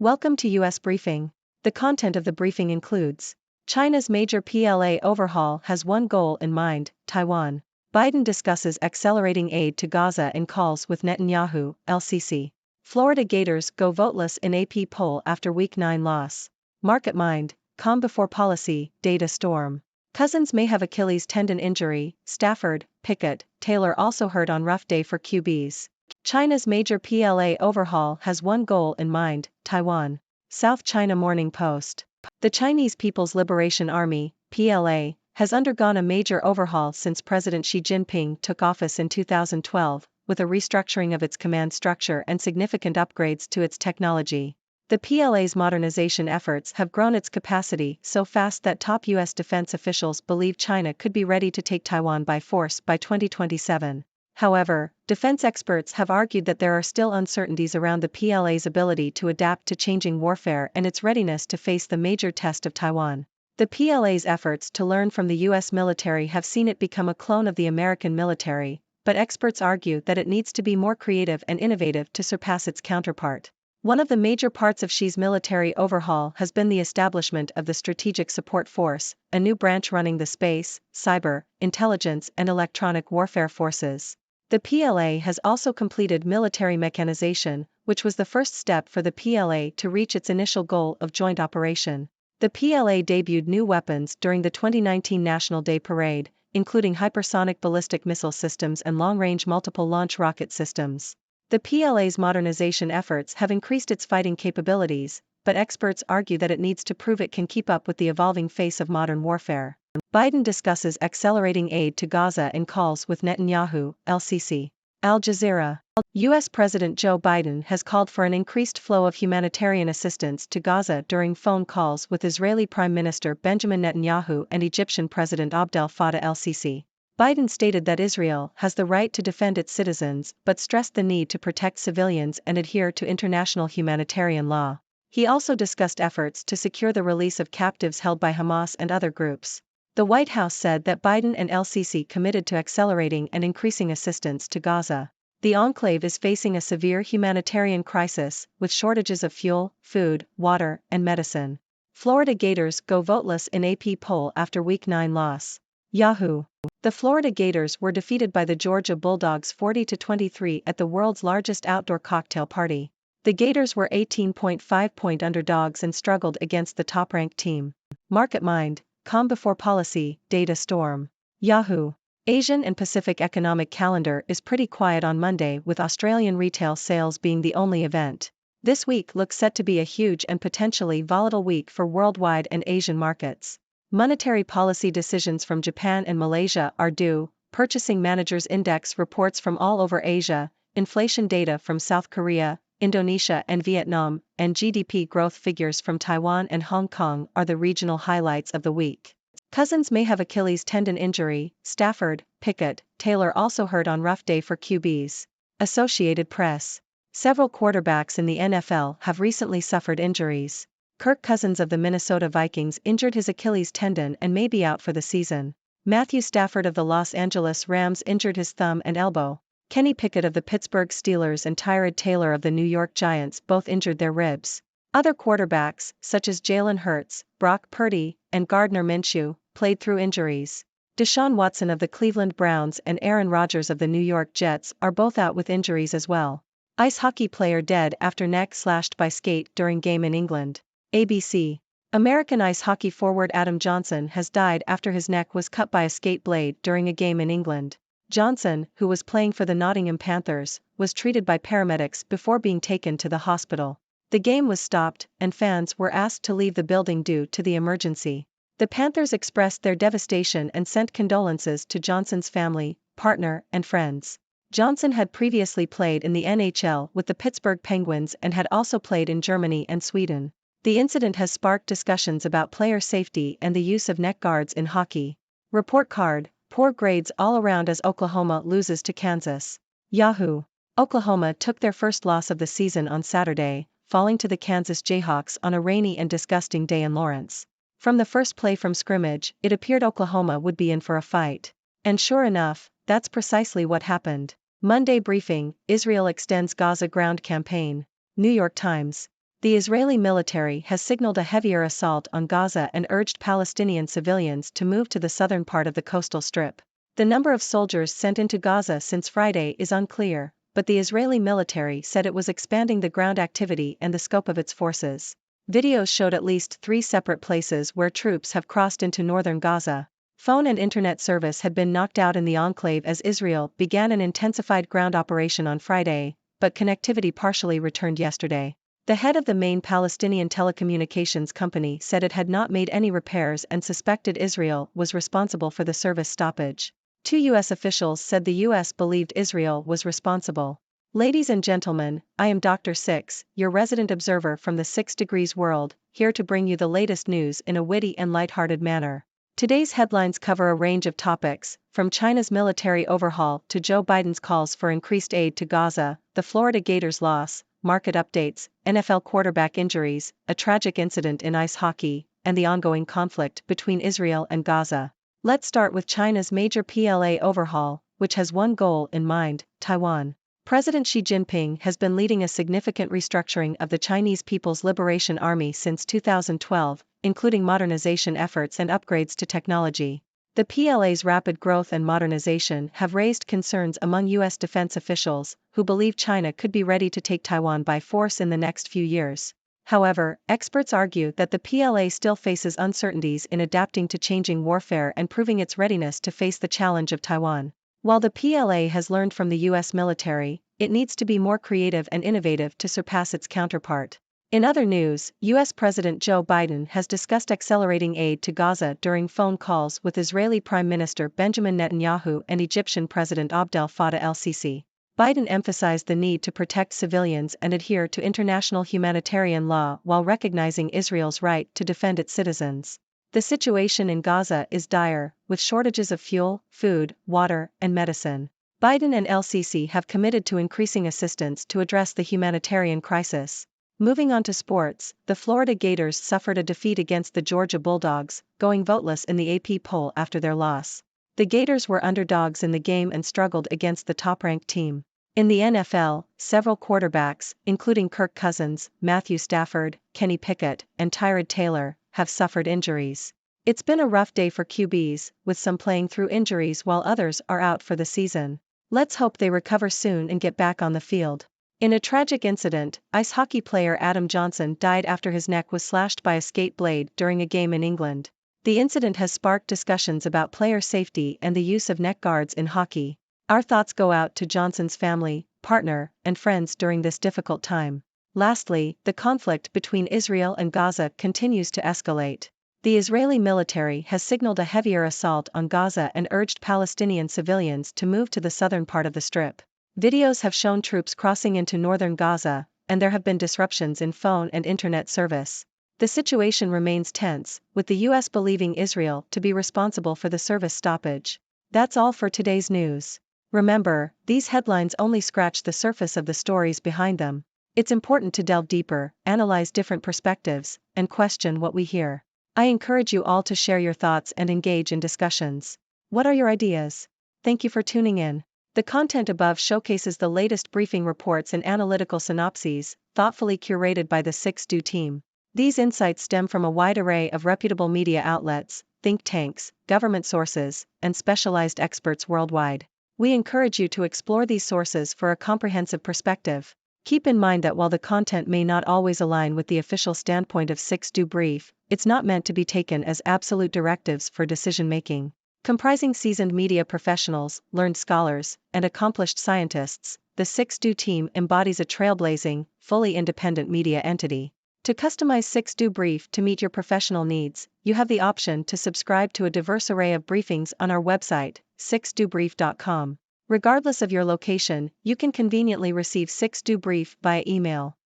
Welcome to U.S. Briefing. The content of the briefing includes: China's major PLA overhaul has one goal in mind, Taiwan. Biden discusses accelerating aid to Gaza in calls with Netanyahu, LCC. Florida Gators go voteless in AP poll after Week 9 loss. Market mind, calm before policy, data storm. Cousins may have Achilles tendon injury, Stafford, Pickett, Taylor also hurt on rough day for QBs. China's major PLA overhaul has one goal in mind, Taiwan. South China Morning Post. The Chinese People's Liberation Army, PLA, has undergone a major overhaul since President Xi Jinping took office in 2012, with a restructuring of its command structure and significant upgrades to its technology. The PLA's modernization efforts have grown its capacity so fast that top U.S. defense officials believe China could be ready to take Taiwan by force by 2027. However, defense experts have argued that there are still uncertainties around the PLA's ability to adapt to changing warfare and its readiness to face the major test of Taiwan. The PLA's efforts to learn from the U.S. military have seen it become a clone of the American military, but experts argue that it needs to be more creative and innovative to surpass its counterpart. One of the major parts of Xi's military overhaul has been the establishment of the Strategic Support Force, a new branch running the space, cyber, intelligence and electronic warfare forces. The PLA has also completed military mechanization, which was the first step for the PLA to reach its initial goal of joint operation. The PLA debuted new weapons during the 2019 National Day Parade, including hypersonic ballistic missile systems and long-range multiple launch rocket systems. The PLA's modernization efforts have increased its fighting capabilities, but experts argue that it needs to prove it can keep up with the evolving face of modern warfare. Biden discusses accelerating aid to Gaza in calls with Netanyahu, LCC. Al Jazeera. U.S. President Joe Biden has called for an increased flow of humanitarian assistance to Gaza during phone calls with Israeli Prime Minister Benjamin Netanyahu and Egyptian President Abdel Fattah el-Sisi. Biden stated that Israel has the right to defend its citizens but stressed the need to protect civilians and adhere to international humanitarian law. He also discussed efforts to secure the release of captives held by Hamas and other groups. The White House said that Biden and el-Sisi committed to accelerating and increasing assistance to Gaza. The enclave is facing a severe humanitarian crisis, with shortages of fuel, food, water, and medicine. Florida Gators go voteless in AP poll after Week 9 loss. Yahoo! The Florida Gators were defeated by the Georgia Bulldogs 40-23 at the world's largest outdoor cocktail party. The Gators were 18.5-point underdogs and struggled against the top-ranked team. Market mind, calm before policy, data storm. Yahoo! Asian and Pacific economic calendar is pretty quiet on Monday, with Australian retail sales being the only event. This week looks set to be a huge and potentially volatile week for worldwide and Asian markets. Monetary policy decisions from Japan and Malaysia are due, Purchasing Managers Index reports from all over Asia, inflation data from South Korea, Indonesia and Vietnam, and GDP growth figures from Taiwan and Hong Kong are the regional highlights of the week. Cousins may have Achilles tendon injury, Stafford, Pickett, Taylor also hurt on rough day for QBs. Associated Press. Several quarterbacks in the NFL have recently suffered injuries. Kirk Cousins of the Minnesota Vikings injured his Achilles tendon and may be out for the season. Matthew Stafford of the Los Angeles Rams injured his thumb and elbow. Kenny Pickett of the Pittsburgh Steelers and Tyrod Taylor of the New York Giants both injured their ribs. Other quarterbacks, such as Jalen Hurts, Brock Purdy, and Gardner Minshew, played through injuries. Deshaun Watson of the Cleveland Browns and Aaron Rodgers of the New York Jets are both out with injuries as well. Ice hockey player dead after neck slashed by skate during game in England. ABC. American ice hockey forward Adam Johnson has died after his neck was cut by a skate blade during a game in England. Johnson, who was playing for the Nottingham Panthers, was treated by paramedics before being taken to the hospital. The game was stopped, and fans were asked to leave the building due to the emergency. The Panthers expressed their devastation and sent condolences to Johnson's family, partner, and friends. Johnson had previously played in the NHL with the Pittsburgh Penguins and had also played in Germany and Sweden. The incident has sparked discussions about player safety and the use of neck guards in hockey. Report card: poor grades all around as Oklahoma loses to Kansas. Yahoo! Oklahoma took their first loss of the season on Saturday, falling to the Kansas Jayhawks on a rainy and disgusting day in Lawrence. From the first play from scrimmage, it appeared Oklahoma would be in for a fight. And sure enough, that's precisely what happened. Monday briefing: Israel extends Gaza ground campaign. New York Times. The Israeli military has signaled a heavier assault on Gaza and urged Palestinian civilians to move to the southern part of the coastal strip. The number of soldiers sent into Gaza since Friday is unclear, but the Israeli military said it was expanding the ground activity and the scope of its forces. Videos showed at least 3 separate places where troops have crossed into northern Gaza. Phone and internet service had been knocked out in the enclave as Israel began an intensified ground operation on Friday, but connectivity partially returned yesterday. The head of the main Palestinian telecommunications company said it had not made any repairs and suspected Israel was responsible for the service stoppage. 2 U.S. officials said the U.S. believed Israel was responsible. Ladies and gentlemen, I am Dr. Six, your resident observer from the 6 Degrees world, here to bring you the latest news in a witty and lighthearted manner. Today's headlines cover a range of topics, from China's military overhaul to Joe Biden's calls for increased aid to Gaza, the Florida Gators loss, market updates, NFL quarterback injuries, a tragic incident in ice hockey, and the ongoing conflict between Israel and Gaza. Let's start with China's major PLA overhaul, which has one goal in mind: Taiwan. President Xi Jinping has been leading a significant restructuring of the Chinese People's Liberation Army since 2012, including modernization efforts and upgrades to technology. The PLA's rapid growth and modernization have raised concerns among U.S. defense officials, who believe China could be ready to take Taiwan by force in the next few years. However, experts argue that the PLA still faces uncertainties in adapting to changing warfare and proving its readiness to face the challenge of Taiwan. While the PLA has learned from the U.S. military, it needs to be more creative and innovative to surpass its counterpart. In other news, U.S. President Joe Biden has discussed accelerating aid to Gaza during phone calls with Israeli Prime Minister Benjamin Netanyahu and Egyptian President Abdel Fattah el-Sisi. Biden emphasized the need to protect civilians and adhere to international humanitarian law while recognizing Israel's right to defend its citizens. The situation in Gaza is dire, with shortages of fuel, food, water, and medicine. Biden and el-Sisi have committed to increasing assistance to address the humanitarian crisis. Moving on to sports, the Florida Gators suffered a defeat against the Georgia Bulldogs, going voteless in the AP poll after their loss. The Gators were underdogs in the game and struggled against the top-ranked team. In the NFL, several quarterbacks, including Kirk Cousins, Matthew Stafford, Kenny Pickett, and Tyrod Taylor, have suffered injuries. It's been a rough day for QBs, with some playing through injuries while others are out for the season. Let's hope they recover soon and get back on the field. In a tragic incident, ice hockey player Adam Johnson died after his neck was slashed by a skate blade during a game in England. The incident has sparked discussions about player safety and the use of neck guards in hockey. Our thoughts go out to Johnson's family, partner, and friends during this difficult time. Lastly, the conflict between Israel and Gaza continues to escalate. The Israeli military has signaled a heavier assault on Gaza and urged Palestinian civilians to move to the southern part of the strip. Videos have shown troops crossing into northern Gaza, and there have been disruptions in phone and internet service. The situation remains tense, with the U.S. believing Israel to be responsible for the service stoppage. That's all for today's news. Remember, these headlines only scratch the surface of the stories behind them. It's important to delve deeper, analyze different perspectives, and question what we hear. I encourage you all to share your thoughts and engage in discussions. What are your ideas? Thank you for tuning in. The content above showcases the latest briefing reports and analytical synopses, thoughtfully curated by the 6Do team. These insights stem from a wide array of reputable media outlets, think tanks, government sources, and specialized experts worldwide. We encourage you to explore these sources for a comprehensive perspective. Keep in mind that while the content may not always align with the official standpoint of 6Do Brief, it's not meant to be taken as absolute directives for decision-making. Comprising seasoned media professionals, learned scholars, and accomplished scientists, the 6Do team embodies a trailblazing, fully independent media entity. To customize 6Do Brief to meet your professional needs, you have the option to subscribe to a diverse array of briefings on our website, 6dobrief.com. Regardless of your location, you can conveniently receive 6Do Brief via email.